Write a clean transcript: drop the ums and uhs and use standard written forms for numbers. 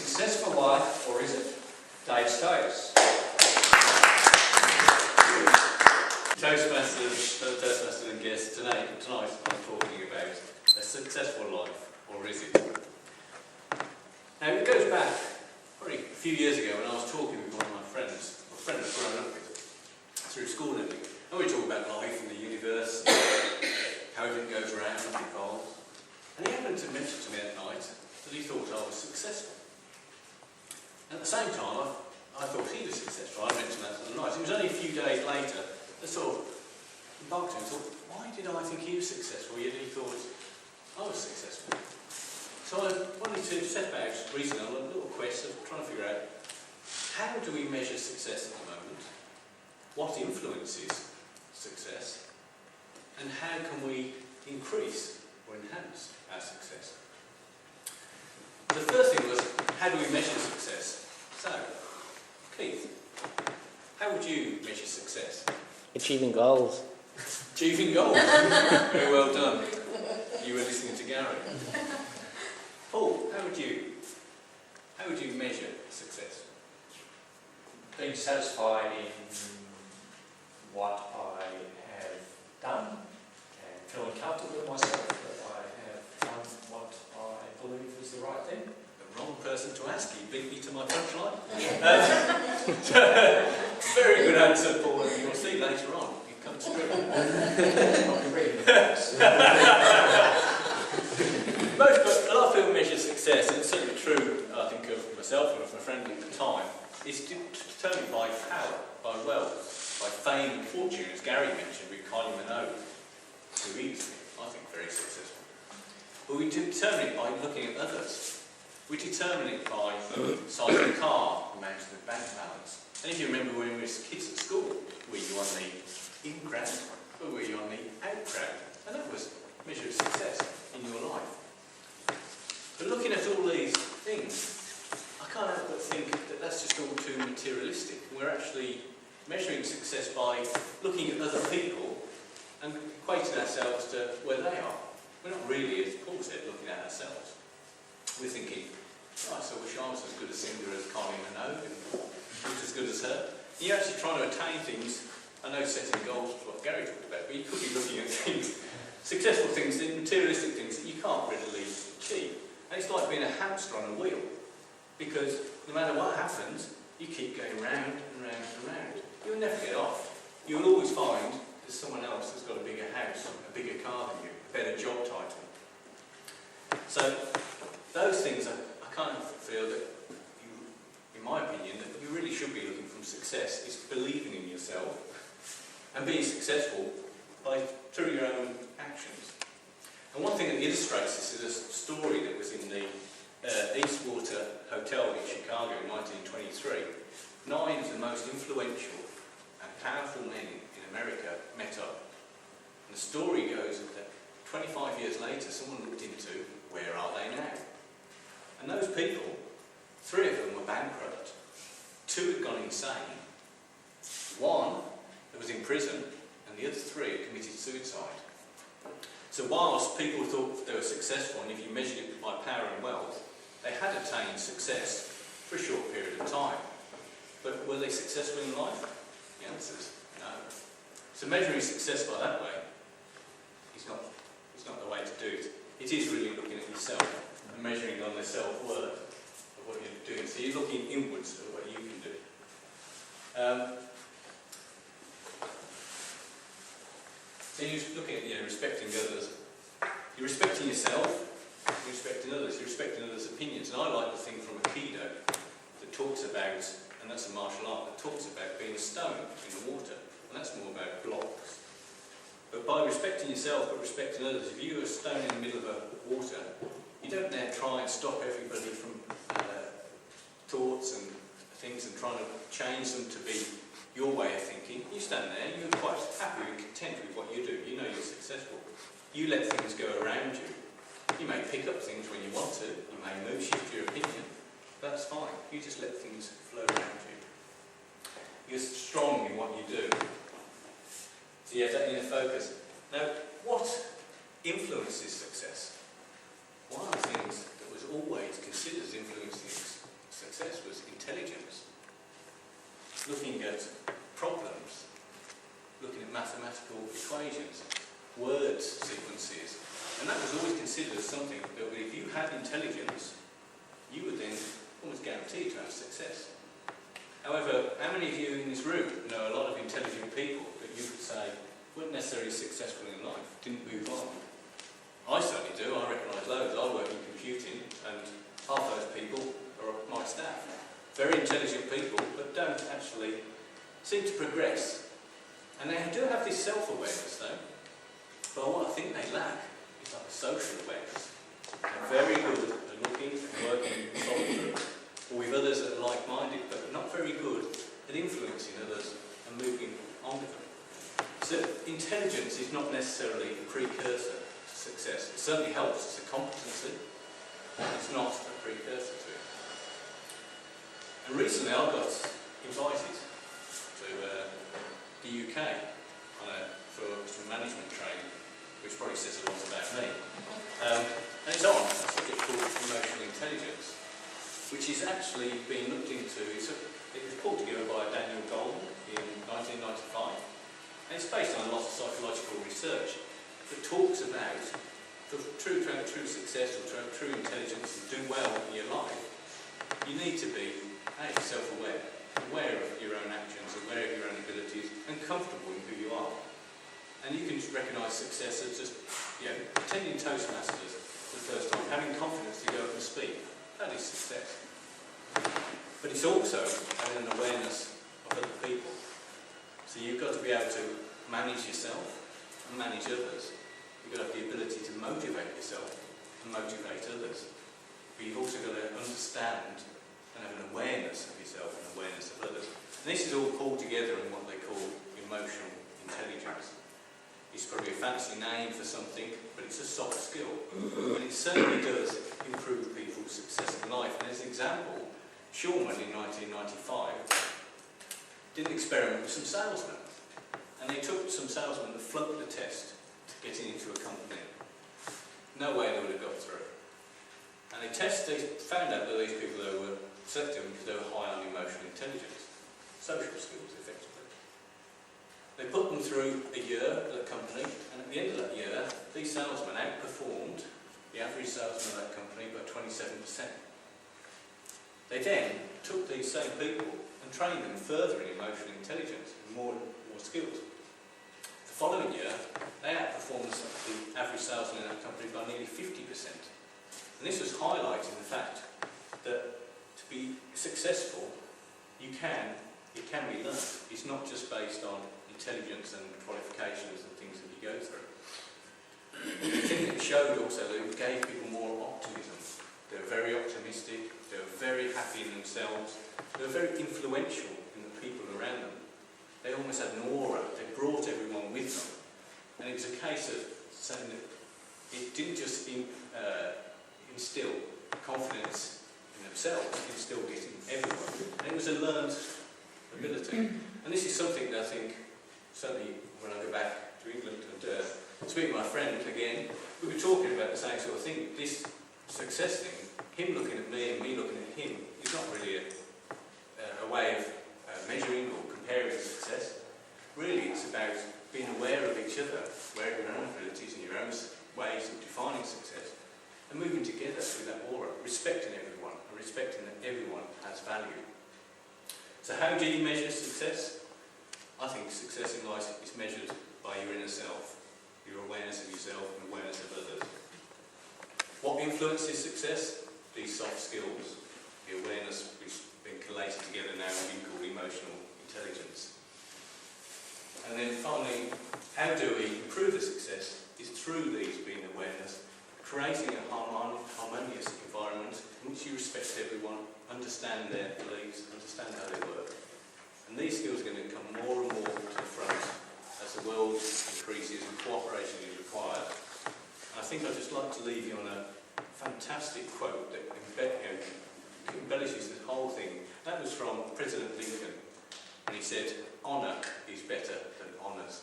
successful life, or is it? Dave Stokes. Toastmasters and guests, tonight I'm talking about a successful life, or is it? Now it goes back probably a few years ago when I was talking with one of my friends, a friend I've grown up with through school and everything, and we talk about life and the universe, how everything goes around and evolves. And he happened to mention to me at night that he thought I was successful. And at the same time, I thought he was successful. I mentioned that at the night. It was only a few days later that sort of embarked him and thought, why did I think he was successful, yet he thought I was successful? So I wanted to set about reasoning on a little quest of trying to figure out, how do we measure success at the moment? What influences success? And how can we increase or enhance our success? The first thing was, how do we measure success? So, Keith, how would you measure success? Achieving goals. Achieving goals. Very well done. You were listening to Gary. Paul, how would you measure success? Being satisfied in what I have done and feeling comfortable with myself that I have done what I believe is the right thing. The wrong person to ask. You beat me to my punchline. Very good answer, Paul, and you'll see later on. It comes through. A lot of people measure success, and it's certainly true, I think, of myself and of my friend at the time, is determined by power, by wealth, by fame and fortune, as Gary mentioned with Kylie Minogue, who is, I think, very successful. But we determine it by looking at others. We determine it by size of the car, amount of the bank balance. And if you remember when we were kids at school, were you on the in crowd or were you on the out crowd? And that was a measure of success in your life. But looking at all these things, I can't help but think that that's just all too materialistic. We're actually measuring success by looking at other people and equating ourselves to where they are. We're not really, as Paul said, looking at ourselves. We're thinking, right, so I wish I was as good a singer as Kylie Minogue and was as good as her. And you're actually trying to attain things. I know setting goals is what Gary talked about, but you could be looking at things, successful things, materialistic things that you can't readily achieve. And it's like being a hamster on a wheel, because no matter what happens, you keep going round and round and round. You'll never get off. You'll always find there's someone else that's got a bigger house, a bigger car than you, a better job title. So those things, I kind of feel that, in my opinion, that you really should be looking from success is believing in yourself and being successful through your own actions. And one thing that illustrates this is a story that was in the Eastwater Hotel in Chicago in 1923. 9 of the most influential and powerful men in America met up. And the story goes that 25 years later, someone looked into, where are they now? And those people, 3 of them were bankrupt, 2 had gone insane, 1 that was in prison, and the other 3 had committed suicide. So whilst people thought they were successful, and if you measured it by power and wealth, they had attained success for a short period of time. But were they successful in life? The answer is no. So measuring success by that way is not the way to do it. It is really looking at yourself and measuring on the self-worth of what you're doing. So you're looking inwards at what you can do. So you're looking at respecting others. You're respecting yourself, you're respecting others, you're respecting others' opinions. And I like the thing from Aikido that talks about, and that's a martial art, that talks about being a stone in the water. And that's more about blocks. But by respecting yourself but respecting others, if you're a stone in the middle of a water, you don't now try and stop everybody from thoughts and things and trying to change them to be your way of thinking. You stand there, you're quite happy and content with what you do. You know you're successful. You let things go around you. You may pick up things when you want to. You may shift your opinion. That's fine. You just let things flow around you. You're strong in what you do. So you have that inner focus. Now, what influences success? One of the things that was always considered as influencing equations, word sequences, and that was always considered as something that if you had intelligence, you were then almost guaranteed to have success. However, how many of you in this room know a lot of intelligent people that you could say weren't necessarily successful in life, didn't move on? I certainly do. I recognise loads. I work in computing, and half those people are my staff. Very intelligent people, but don't actually seem to progress. And they do have this self-awareness, though. But what I think they lack is like a social awareness. They're very good at looking and working with soldiers or with others that are like-minded, but not very good at influencing others and moving on with them. So intelligence is not necessarily a precursor to success. It certainly helps as a competency, but it's not a precursor to it. And recently I got invited to the UK for some management training, which probably says a lot about me. And it's on a subject called emotional intelligence, which is actually being looked into. It was pulled together by Daniel Gold in 1995, and it's based on a lot of psychological research that talks about the true success or true intelligence and do well in your life. You need to be self-aware, aware of your own actions, aware of your own abilities, and comfortable in who you are. And you can recognise success as just, attending Toastmasters for the first time, having confidence to go up and speak. That is success. But it's also having an awareness of other people. So you've got to be able to manage yourself and manage others. You've got to have the ability to motivate yourself and motivate others. But you've also got to understand and have an awareness of yourself and awareness of others. And this is all pulled together in what they call emotional intelligence. It's probably a fancy name for something, but it's a soft skill. And it certainly does improve people's success in life. And as an example, Shulman in 1995 did an experiment with some salesmen. And they took some salesmen that flunked the test to getting into a company. No way they would have got through. And they found out that these people that were selected because they were high on emotional intelligence, social skills effectively. They put them through a year at the company, and at the end of that year, these salesmen outperformed the average salesman of that company by 27%. They then took these same people and trained them further in emotional intelligence and more skills. The following year, they outperformed the average salesman in that company by nearly 50%. And this was highlighting the fact that to be successful, it can be learned. It's not just based on intelligence and qualifications and things that you go through. The thing that showed also that it gave people more optimism. They were very optimistic, they were very happy in themselves, they were very influential in the people around them. They almost had an aura, they brought everyone with them. And it was a case of saying that it didn't just instill confidence in themselves, it instilled it in everyone. And it was a learned ability. And this is something that I think, certainly when I go back to England and speak to my friend again, we were talking about the same sort of thing. This success thing, him looking at me and me looking at him, is not really a way of measuring or comparing success. Really, it's about being aware of each other, aware of your own abilities and your own ways of defining success, and moving together through that aura, respecting everyone, and respecting that everyone has value. So how do you measure success? I think success in life is measured by your inner self, your awareness of yourself and awareness of others. What influences success? These soft skills, the awareness which has been collated together now and being called emotional intelligence. And then finally, how do we improve the success? Is through these being awareness, creating a harmonious environment in which you respect everyone, understand their beliefs, understand how they work. And these skills are going to come more and more to the front as the world increases and cooperation is required. And I think I'd just like to leave you on a fantastic quote that embellishes the whole thing. That was from President Lincoln, and he said, "Honour is better than honours."